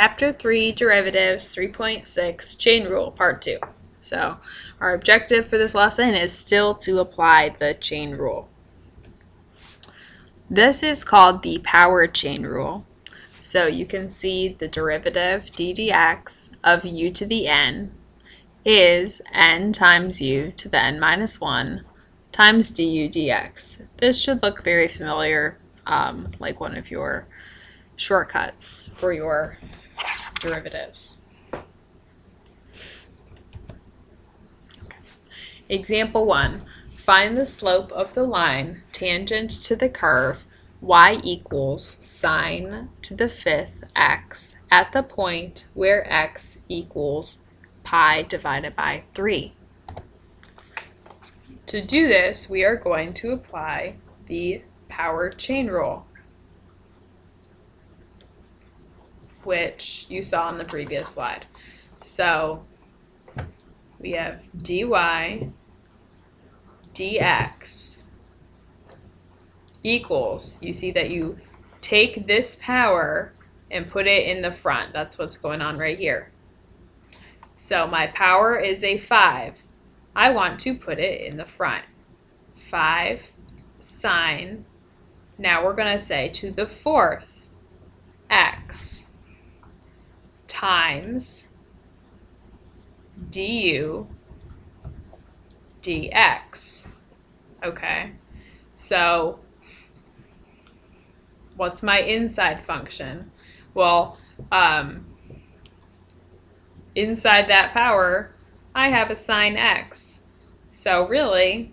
Chapter 3, Derivatives, 3.6, Chain Rule, Part 2. So our objective for this lesson is still to apply the chain rule. This is called the power chain rule. So you can see the derivative d dx of u to the n is n times u to the n minus 1 times du dx. This should look very familiar, like one of your shortcuts for your derivatives. Example 1. Find the slope of the line tangent to the curve y equals sine to the fifth x at the point where x equals pi divided by 3. To do this, we are going to apply the power chain rule, which you saw on the previous slide. So we have dy dx equals, you see that you take this power and put it in the front. That's what's going on right here. So my power is a 5. I want to put it in the front. 5 sine, now we're going to say to the fourth x times du dx. Okay, so what's my inside function? Well, inside that power, I have a sine x. So really,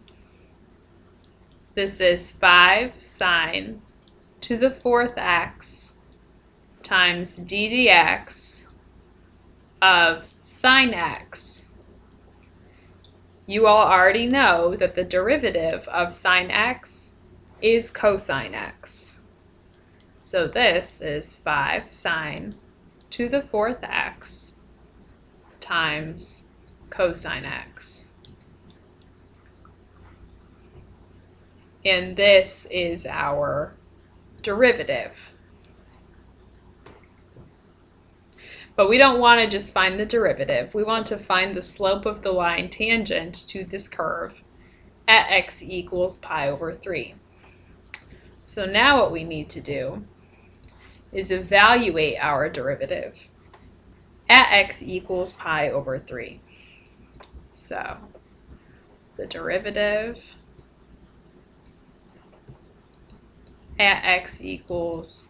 this is 5 sine to the fourth x times d dx of sine x. You all already know that the derivative of sine x is cosine x. So this is 5 sine to the fourth x times cosine x. And this is our derivative. But we don't want to just find the derivative. We want to find the slope of the line tangent to this curve at x equals pi over 3. So now what we need to do is evaluate our derivative at x equals pi over 3. So the derivative at x equals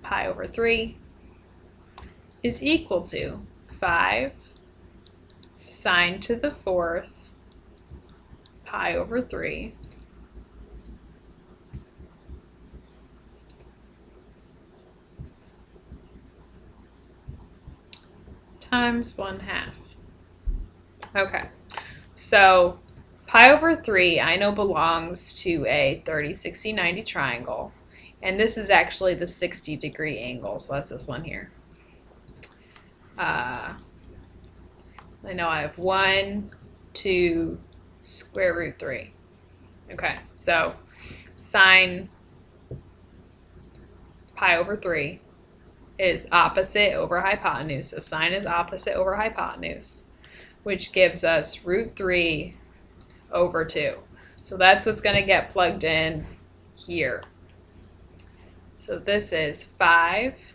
pi over 3 is equal to 5 sine to the fourth pi over 3 times 1/2. Okay, so pi over 3 I know belongs to a 30, 60, 90 triangle, and this is actually the 60-degree angle, so that's this one here. I know I have 1, 2, square root 3. Okay, so sine pi over 3 is opposite over hypotenuse. So sine is opposite over hypotenuse, which gives us root 3 over 2. So that's what's going to get plugged in here. So this is 5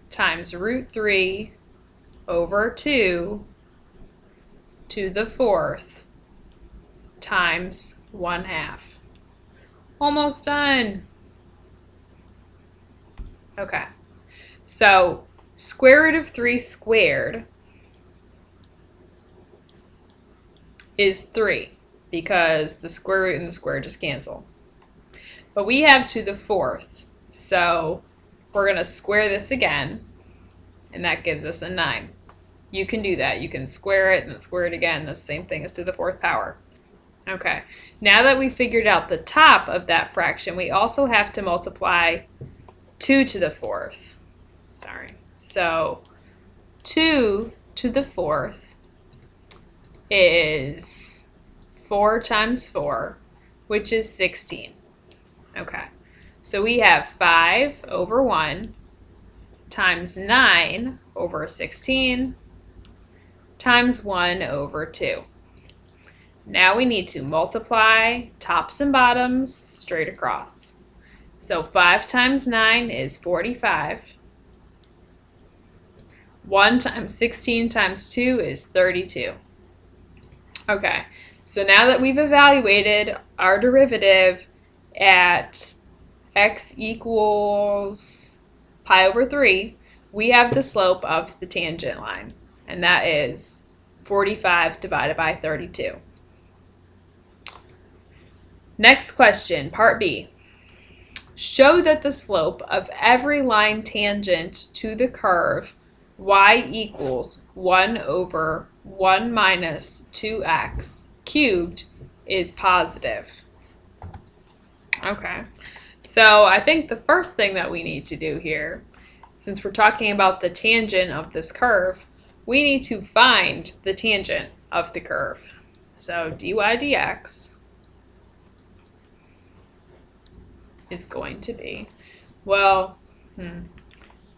times root 3 over 2 to the fourth times 1/2. Almost done. Okay, so square root of 3 squared is 3 because the square root and the square just cancel. But we have to the fourth, so we're going to square this again, and that gives us a 9. You can do that. You can square it and then square it again. That's the same thing as to the fourth power. Okay, now that we figured out the top of that fraction, we also have to multiply 2 to the fourth. So 2 to the fourth is 4 times 4, which is 16. Okay, so we have 5 over 1 times 9 over 16 times 1 over 2. Now we need to multiply tops and bottoms straight across. So 5 times 9 is 45. 1 times 16 times 2 is 32. Okay, so now that we've evaluated our derivative at x equals pi over 3, we have the slope of the tangent line, and that is 45 divided by 32. Next question, part B. Show that the slope of every line tangent to the curve y equals 1 over 1 minus 2x cubed is positive. Okay, so I think the first thing that we need to do here, since we're talking about the tangent of this curve, we need to find the tangent of the curve. So dy dx is going to be, well,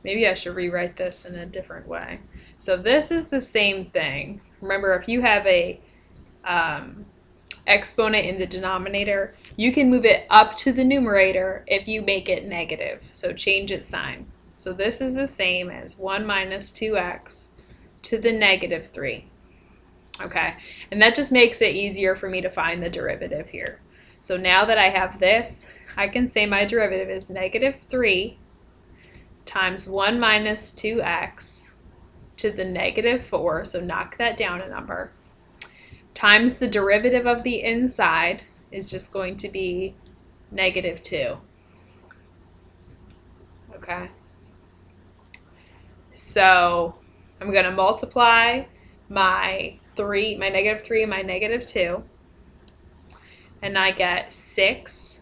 maybe I should rewrite this in a different way. So this is the same thing. Remember, if you have a exponent in the denominator, you can move it up to the numerator if you make it negative. So change its sign. So this is the same as 1 minus 2x to the negative 3. Okay, and that just makes it easier for me to find the derivative here. So now that I have this, I can say my derivative is negative 3 times 1 minus 2x to the negative 4, so knock that down a number, times the derivative of the inside is just going to be negative 2. Okay, so I'm going to multiply my negative 3 and my negative 2, and I get 6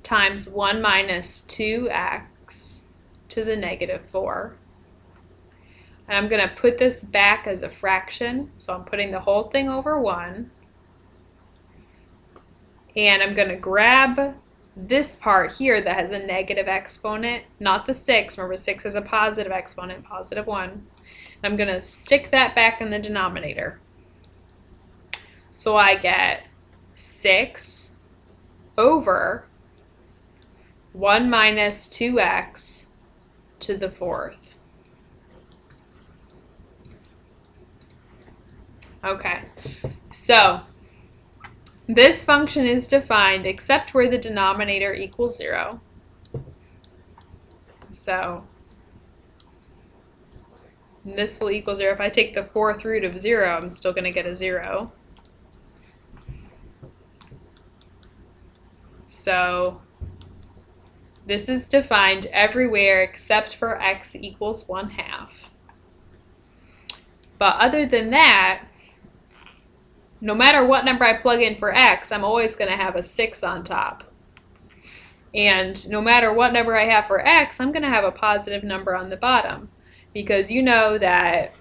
times 1 minus 2x to the negative 4. And I'm going to put this back as a fraction, so I'm putting the whole thing over 1. And I'm going to grab this part here that has a negative exponent, not the 6. Remember, 6 is a positive exponent, positive 1. And I'm going to stick that back in the denominator. So I get 6 over 1 minus 2x to the 4th. Okay, so this function is defined except where the denominator equals 0. So this will equal 0. If I take the 4th root of 0, I'm still going to get a 0. So this is defined everywhere except for x equals 1/2. But other than that, no matter what number I plug in for x, I'm always going to have a 6 on top. And no matter what number I have for x, I'm going to have a positive number on the bottom. Because you know that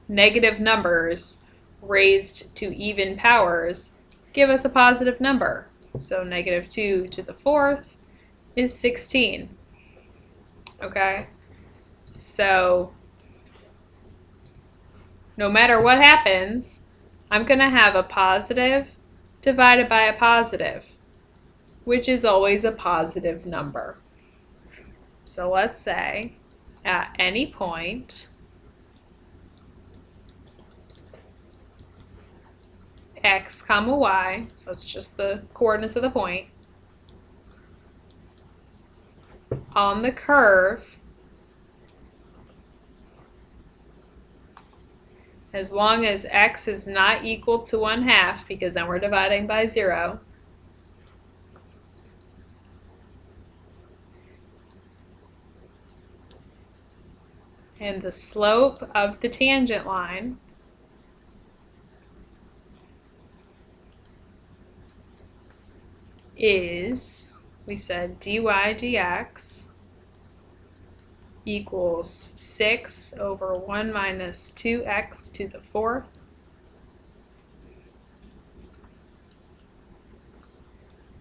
negative numbers raised to even powers give us a positive number. So negative 2 to the 4th is 16. Okay? So no matter what happens, I'm going to have a positive divided by a positive, which is always a positive number. So let's say at any point x comma y, so it's just the coordinates of the point, on the curve, as long as x is not equal to 1/2, because then we're dividing by 0, and the slope of the tangent line is, we said dy dx equals 6 over 1 minus 2x to the 4th.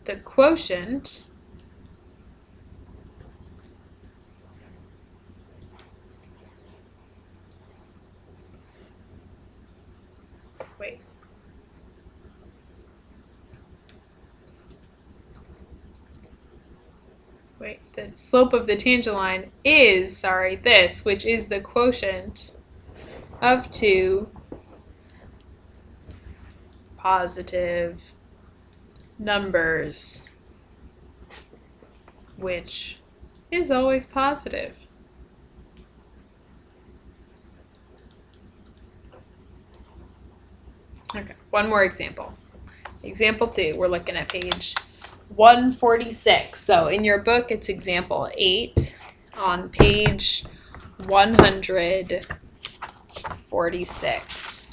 The quotient wait. Wait, the slope of the tangent line is, this, which is the quotient of two positive numbers, which is always positive. Okay, one more example. Example 2, we're looking at page 146. So in your book, it's example 8 on page 146.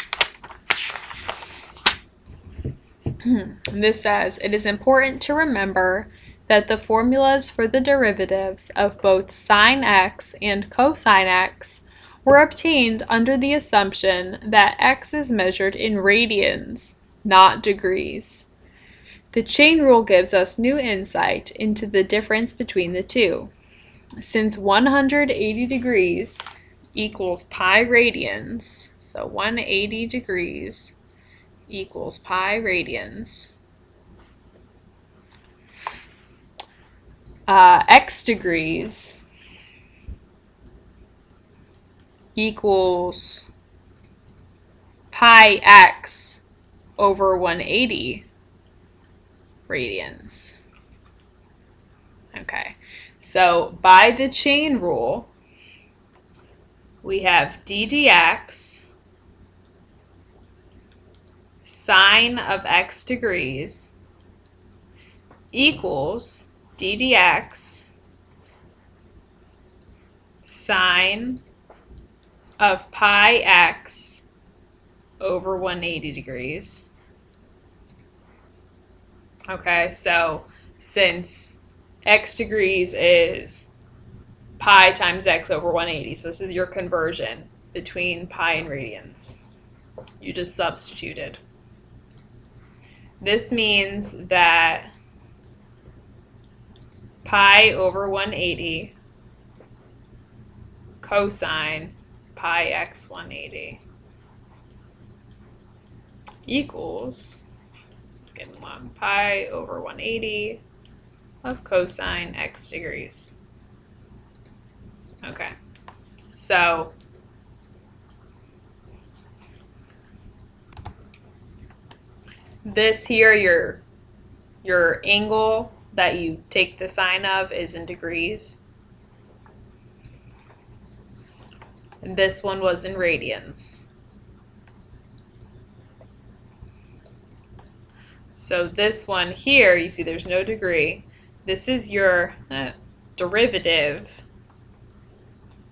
This says, it is important to remember that the formulas for the derivatives of both sine x and cosine x were obtained under the assumption that x is measured in radians, not degrees. The chain rule gives us new insight into the difference between the two. Since 180 degrees equals pi radians, so 180 degrees equals pi radians, x degrees equals pi x over 180 radians. Okay, so by the chain rule, we have d dx sine of x degrees equals d dx sine of pi x over 180 degrees. Okay, so since x degrees is pi times x over 180, so this is your conversion between pi and radians. You just substituted. This means that pi over 180 cosine pi x 180 equals, this is getting long, pi over 180 of cosine x degrees. Okay, so this here, your angle that you take the sine of is in degrees. And this one was in radians. So this one here, you see there's no degree. This is your derivative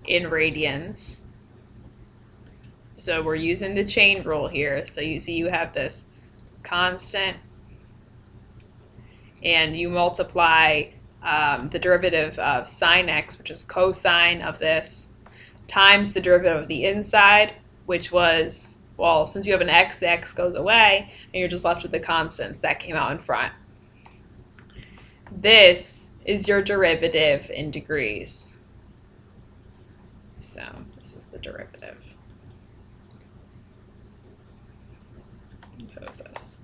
in radians. So we're using the chain rule here. So you see you have this constant, and you multiply the derivative of sine x, which is cosine of this, times the derivative of the inside, which was, well, since you have an x, the x goes away, and you're just left with the constants that came out in front. This is your derivative in degrees. So this is the derivative. So it says.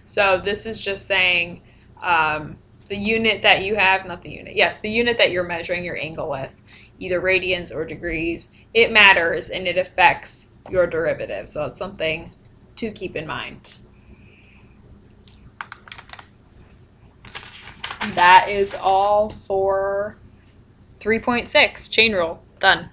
So this is just saying the unit that you have, not the unit, yes, the unit that you're measuring your angle with, either radians or degrees, it matters and it affects your derivative. So it's something to keep in mind. That is all for 3.6, chain rule, done.